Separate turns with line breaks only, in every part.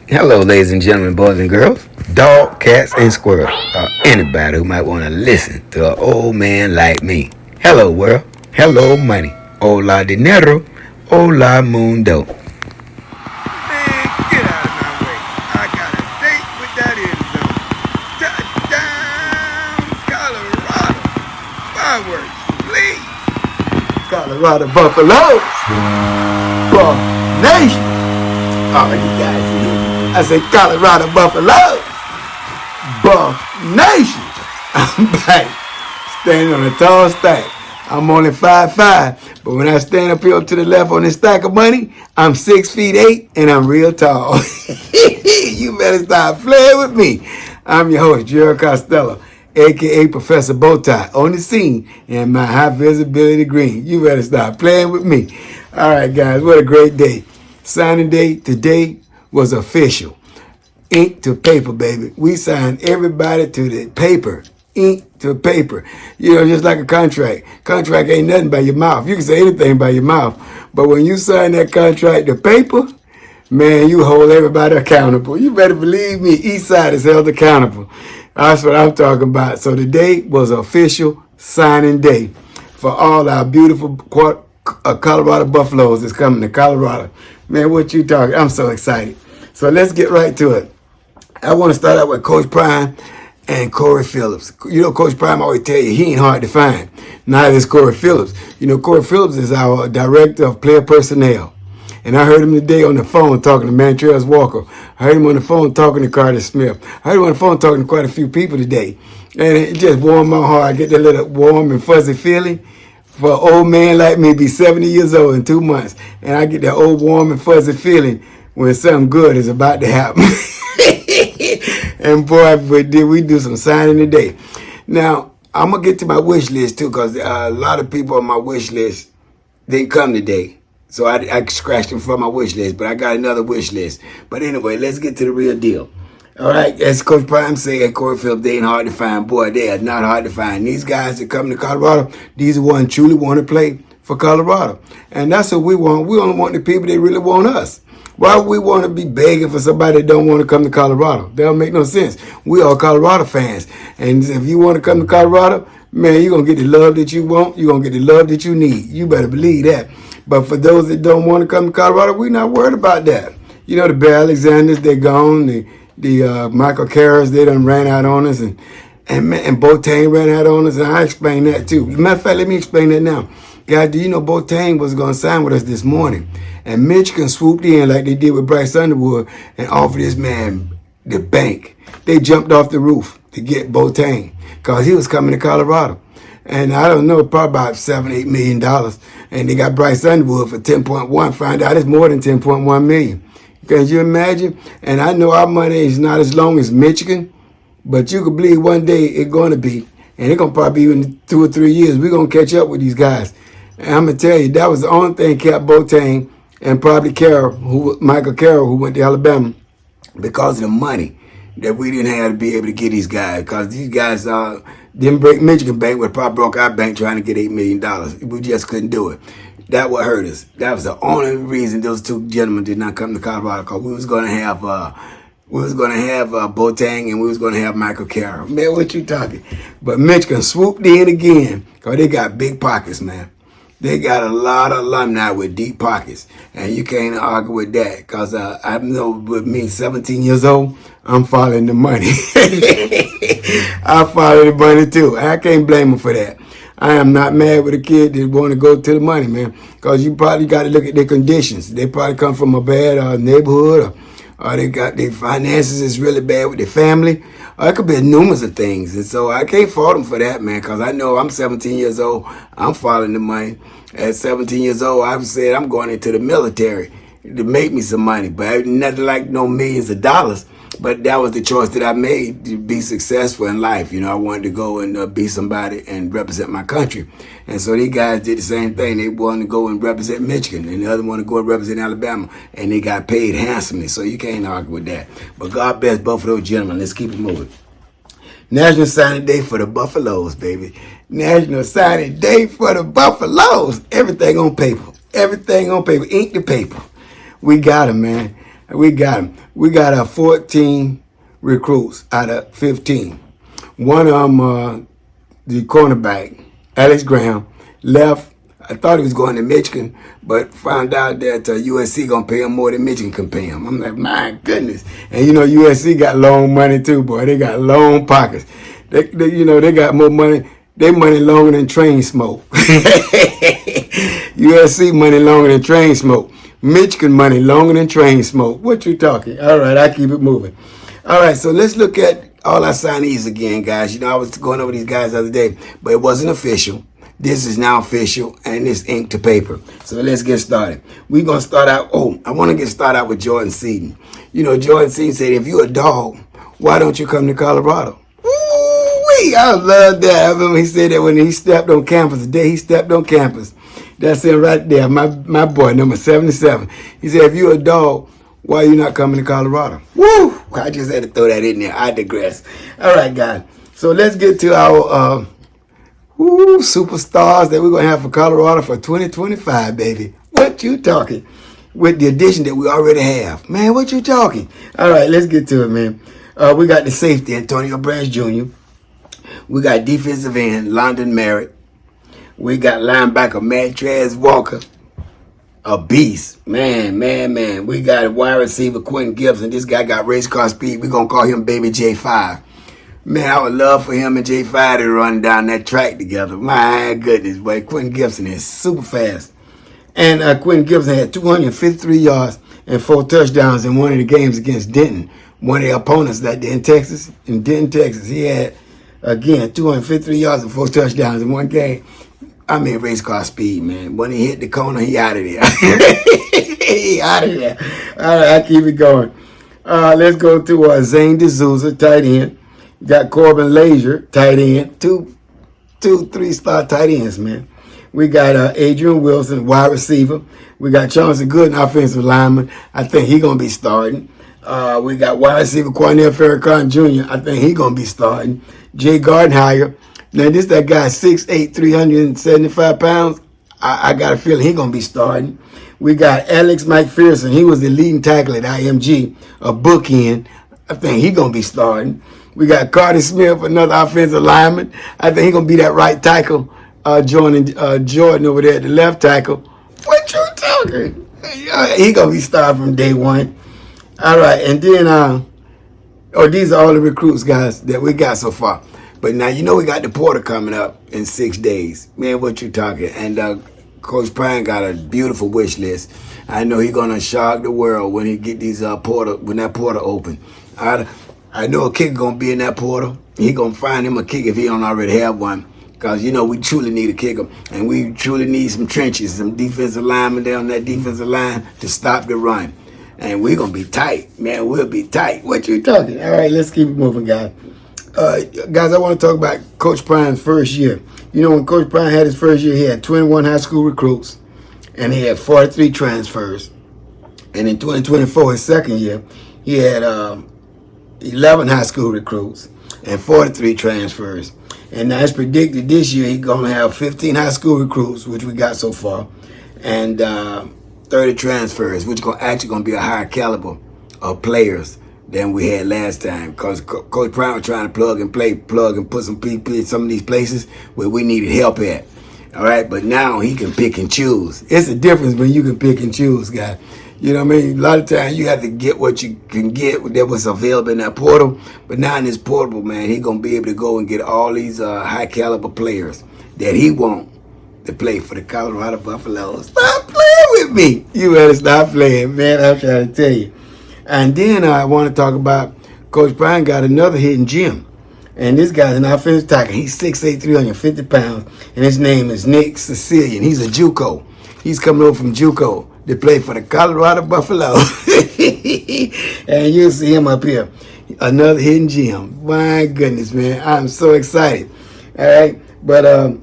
Hello, ladies and gentlemen, boys and girls, dog, cats, and squirrels, or anybody who might want to listen to an old man like me. Hello, world. Hello, money. Hola, dinero. Hola, mundo.
Man, get out of my way. I got a date with that end zone. Touchdown, Colorado. Fireworks, please.
Colorado Buffaloes. Buff Nation. Oh, you guys hear me? I said Colorado Buffaloes. Buff Nation. I'm back. Standing on a tall stack. I'm only 5'5", but when I stand up here to the left on this stack of money, I'm 6'8" and I'm real tall. You better stop playing with me. I'm your host, Gerald Costello, aka Professor Bowtie, on the scene in my high visibility green. You better stop playing with me. All right, guys, what a great day. Signing day today was official. Ink to paper, baby. We signed everybody to the paper. Ink to paper. You know, just like a contract. Contract ain't nothing by your mouth. You can say anything by your mouth. But when you sign that contract to paper, man, you hold everybody accountable. You better believe me, each side is held accountable. That's what I'm talking about. So today was official signing day for all our beautiful Colorado Buffaloes that's coming to Colorado. Man, what you talking? I'm so excited. So let's get right to it. I want to start out with Coach Prime and Corey Phillips. You know, Coach Prime always tell you he ain't hard to find. Neither is Corey Phillips. You know, Corey Phillips is our director of player personnel. And I heard him today on the phone talking to Mantrez Walker. I heard him on the phone talking to Carter Smith. I heard him on the phone talking to quite a few people today. And it just warmed my heart. I get that little warm and fuzzy feeling. For an old man like me, be 70 years old in 2 months. And I get that old warm and fuzzy feeling when something good is about to happen. And boy, we do some signing today. Now, I'm going to get to my wish list too, because a lot of people on my wish list didn't come today. So I scratched them from my wish list, but I got another wish list. But anyway, let's get to the real deal. All right, as Coach Prime said, at Corey Phillips, they ain't hard to find. Boy, they are not hard to find. These guys that come to Colorado, these are ones truly want to play for Colorado. And that's what we want. We only want the people that really want us. Why would we want to be begging for somebody that don't want to come to Colorado? That don't make no sense. We are Colorado fans. And if you want to come to Colorado, man, you're going to get the love that you want. You're going to get the love that you need. You better believe that. But for those that don't want to come to Colorado, we're not worried about that. You know, the Bear Alexanders, they're gone. The Michael Carroll's, they done ran out on us. And Boateng ran out on us. And I explained that too. Matter of fact, let me explain that now. Guys, do you know Boateng was going to sign with us this morning? And Michigan swooped in like they did with Bryce Underwood and offered this man the bank. They jumped off the roof to get Boateng because he was coming to Colorado. And I don't know, probably about $7-8 million. And they got Bryce Underwood for 10.1. Find out it's more than 10.1 million. Can you imagine? And I know our money is not as long as Michigan, but you could believe one day it's going to be. And it's going to probably be in 2 or 3 years. We're going to catch up with these guys. And I'm going to tell you, that was the only thing kept Boateng and probably Michael Carroll, who went to Alabama, because of the money that we didn't have to be able to get these guys. Because these guys didn't break Michigan Bank, but probably broke our bank trying to get $8 million. We just couldn't do it. That what hurt us. That was the only reason those two gentlemen did not come to Colorado, because we was going to have Boateng and we was going to have Michael Carroll. Man, what you talking? But Michigan swooped in again, because they got big pockets, man. They got a lot of alumni with deep pockets, and you can't argue with that, because I know with me, 17 years old, I'm following the money. I follow the money too. I can't blame them for that. I am not mad with a kid that want to go to the money, man, because you probably got to look at their conditions. They probably come from a bad neighborhood, or they got their finances is really bad with their family. It could be numerous of things. And so I can't fault them for that, man, because I know I'm 17 years old. I'm following the money. At 17 years old, I've said I'm going into the military to make me some money. But nothing like no millions of dollars. But that was the choice that I made to be successful in life. You know, I wanted to go and be somebody and represent my country. And so these guys did the same thing. They wanted to go and represent Michigan, and the other wanted to go and represent Alabama. And they got paid handsomely, so you can't argue with that. But God bless both of those gentlemen. Let's keep it moving. National Signing Day for the Buffaloes, baby. National Signing Day for the Buffaloes. Everything on paper. Everything on paper. Ink the paper. We got them, man. We got him. We got 14 recruits out of 15. One of them, the cornerback, Alex Graham, left. I thought he was going to Michigan, but found out that USC gonna pay him more than Michigan can pay him. I'm like, my goodness. And you know, USC got long money too, boy. They got long pockets. They got more money. They money longer than train smoke. USC money longer than train smoke. Michigan money longer than train smoke. What you talking? All right, I keep it moving. All right, so let's look at all our signees again, guys. You know, I was going over these guys the other day, but it wasn't official. This is now official, and it's ink to paper. So let's get started. We're going to start out. I want to get started out with Jordan Seaton. You know, Jordan Seaton said, if you're a dog, why don't you come to Colorado? Ooh-wee, I love that. I remember he said that when he stepped on campus, the day he stepped on campus. That's it right there. My boy, number 77. He said, if you're a dog, why are you not coming to Colorado? Woo! I just had to throw that in there. I digress. All right, guys. So let's get to our superstars that we're going to have for Colorado for 2025, baby. What you talking? With the addition that we already have. Man, what you talking? All right, let's get to it, man. We got the safety, Antonio Branch Jr. We got defensive end, London Merritt. We got linebacker, Matt Trez Walker. A beast. Man. We got a wide receiver, Quentin Gibson. This guy got race car speed. We're going to call him Baby J5. Man, I would love for him and J5 to run down that track together. My goodness, boy. Quentin Gibson is super fast. And Quentin Gibson had 253 yards and 4 touchdowns in one of the games against Denton. One of the opponents that day in Texas. In Denton, Texas. He had, again, 253 yards and 4 touchdowns in one game. I mean, race car speed, man. When he hit the corner, he out of there. He out of there. All right, I keep it going. Let's go to Zane D'Souza, tight end. Got Corbin Lazier, tight end. Two 3-star tight ends, man. We got Adrian Wilson, wide receiver. We got Chauncey Gooden, offensive lineman. I think he's going to be starting. We got wide receiver Cornell Farrakhan Jr. I think he's going to be starting. Jay Gardenhire. Now, this that guy, 6'8", 375 pounds. I got a feeling he's going to be starting. We got Alex McPherson. He was the leading tackle at IMG, a bookend. I think he's going to be starting. We got Carter Smith, another offensive lineman. I think he's going to be that right tackle, joining Jordan over there at the left tackle. What you talking? He's going to be starting from day one. All right, and then, these are all the recruits, guys, that we got so far. But now, you know we got the portal coming up in 6 days. Man, what you talking? And Coach Prime got a beautiful wish list. I know he's going to shock the world when he get these when that portal open. I know a kicker going to be in that portal. He going to find him a kicker if he don't already have one. Because, you know, we truly need a kicker. And we truly need some trenches, some defensive linemen there on that defensive line to stop the run. And we're going to be tight. Man, we'll be tight. What you talking? All right, let's keep it moving, guys. Guys, I want to talk about Coach Prime's first year. You know, when Coach Prime had his first year, he had 21 high school recruits, and he had 43 transfers. And in 2024, his second year, he had 11 high school recruits and 43 transfers. And now it's predicted this year he's going to have 15 high school recruits, which we got so far, and 30 transfers, which is actually going to be a higher caliber of players than we had last time, because Coach Prime was trying to plug and put some people in some of these places where we needed help at. All right, but now he can pick and choose. It's a difference when you can pick and choose, guys. You know what I mean? A lot of times you have to get what you can get that was available in that portal. But now in this portal, man, he's going to be able to go and get all these high caliber players that he wants to play for the Colorado Buffaloes. Stop playing with me. You better stop playing, man. I'm trying to tell you. And then I want to talk about Coach Prime got another hidden gem. And this guy's an offensive tackle. He's 6'8", 350 pounds. And his name is Nick Sicilian. He's a JUCO. He's coming over from JUCO to play for the Colorado Buffaloes. And you'll see him up here. Another hidden gem. My goodness, man. I'm so excited. All right. But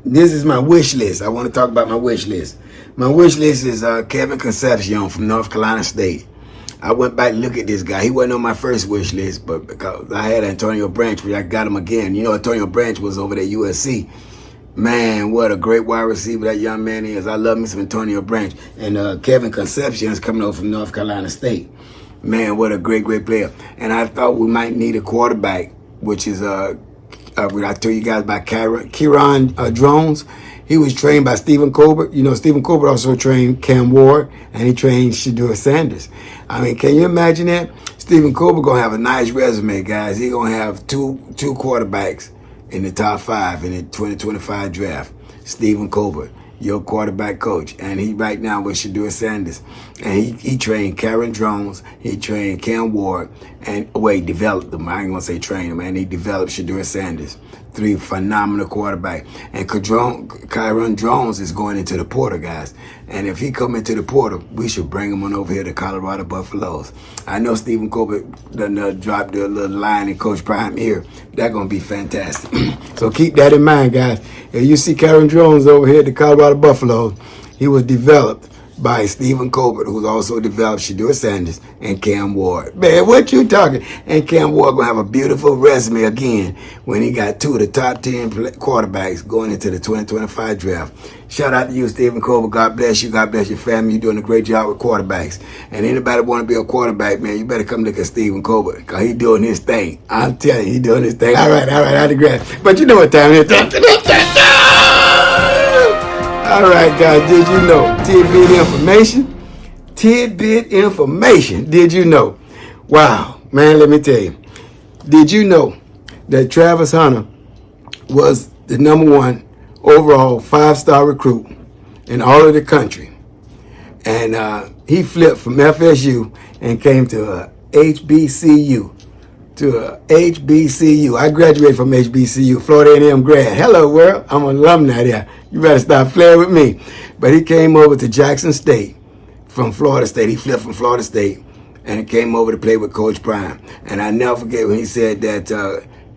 this is my wish list. I want to talk about my wish list. My wish list is Kevin Concepcion from North Carolina State. I went back and looked at this guy. He wasn't on my first wish list, but because I had Antonio Branch, which I got him again. You know, Antonio Branch was over at USC. Man, what a great wide receiver that young man is. I love me some Antonio Branch. And Kevin Concepcion is coming over from North Carolina State. Man, what a great player. And I thought we might need a quarterback, which is, I told you guys about Kieran Drones. He was trained by Stephen Colbert. You know, Stephen Colbert also trained Cam Ward, and he trained Shedeur Sanders. I mean, can you imagine that? Stephen Colbert going to have a nice resume, guys. He's going to have two quarterbacks in the top 5 in the 2025 draft. Stephen Colbert, your quarterback coach. And he right now with Shedeur Sanders. And he trained Karen Drones. He trained Cam Ward. And, he developed them. I ain't going to say train them, man. He developed Shedeur Sanders. 3 phenomenal quarterbacks. And Kyron Drones is going into the portal, guys. And if he come into the portal, we should bring him on over here to Colorado Buffaloes. I know Stephen Colbert done dropped a little line in Coach Prime ear. That's going to be fantastic. So keep that in mind, guys. If you see Kyron Drones over here at the Colorado Buffaloes, he was developed by Stephen Colbert, who's also developed Shedeur Sanders and Cam Ward. Man, what you talking? And Cam Ward going to have a beautiful resume again when he got 2 of the top 10 quarterbacks going into the 2025 draft. Shout out to you, Stephen Colbert. God bless you. God bless your family. You're doing a great job with quarterbacks. And anybody want to be a quarterback, man, you better come look at Stephen Colbert because he's doing his thing. I'm telling you, he's doing his thing. All right, out of grass. But you know what time it is. All right, guys, did you know? Tidbit information. Did you know? Wow, man, let me tell you. Did you know that Travis Hunter was the #1 overall 5-star recruit in all of the country? And he flipped from FSU and came to HBCU. I graduated from HBCU, Florida A&M grad. Hello, world. I'm an alumni there. You better stop playing with me. But he came over to Jackson State from Florida State. He flipped from Florida State and he came over to play with Coach Prime. And I never forget when he said that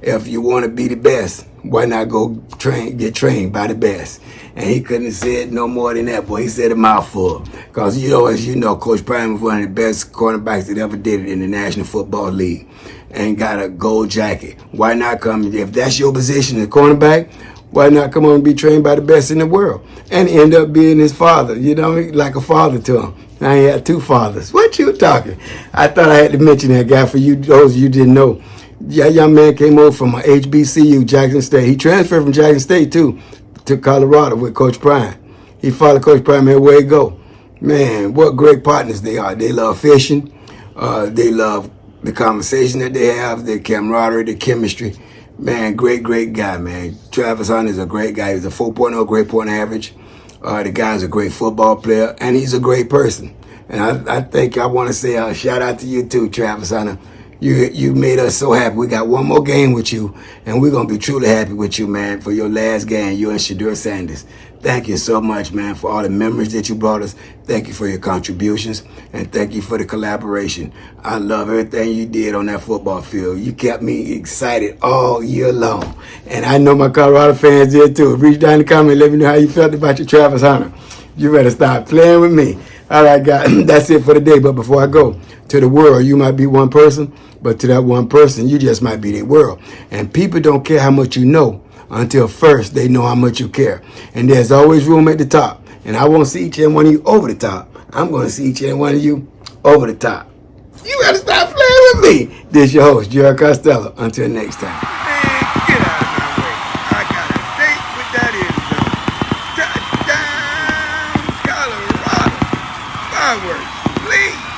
if you want to be the best, why not go get trained by the best? And he couldn't have said no more than that, boy. He said a mouthful. Because, as you know, Coach Prime was one of the best cornerbacks that ever did it in the National Football League and got a gold jacket. Why not come, if that's your position as cornerback, why not come on and be trained by the best in the world? And end up being his father, like a father to him. Now he had 2 fathers. What you talking? I thought I had to mention that guy for you, those of you didn't know. Yeah, young man came over from HBCU, Jackson State. He transferred from Jackson State, too, to Colorado with Coach Prime. He followed Coach Prime everywhere he go. Man, what great partners they are. They love fishing. They love the conversation that they have, their camaraderie, the chemistry. Man, great guy, man. Travis Hunter is a great guy. He's a 4.0 grade point average. The guy's a great football player, and he's a great person. And I think I want to say a shout out to you too, Travis Hunter. You made us so happy. We got one more game with you, and we're going to be truly happy with you, man, for your last game, you and Shedeur Sanders. Thank you so much, man, for all the memories that you brought us. Thank you for your contributions, and thank you for the collaboration. I love everything you did on that football field. You kept me excited all year long, and I know my Colorado fans did too. Reach down in the comment and let me know how you felt about your Travis Hunter. You better stop playing with me. All right, guys, that's it for today. But before I go, to the world, you might be one person, but to that one person, you just might be their world. And people don't care how much you know until first they know how much you care. And there's always room at the top. And I won't see each and one of you over the top. I'm going to see each and one of you over the top. You better stop playing with me. This your host, Gerald Costello. Until next time.
Man, get out of my way. I got a date with that Touchdown, Colorado. Fireworks, please.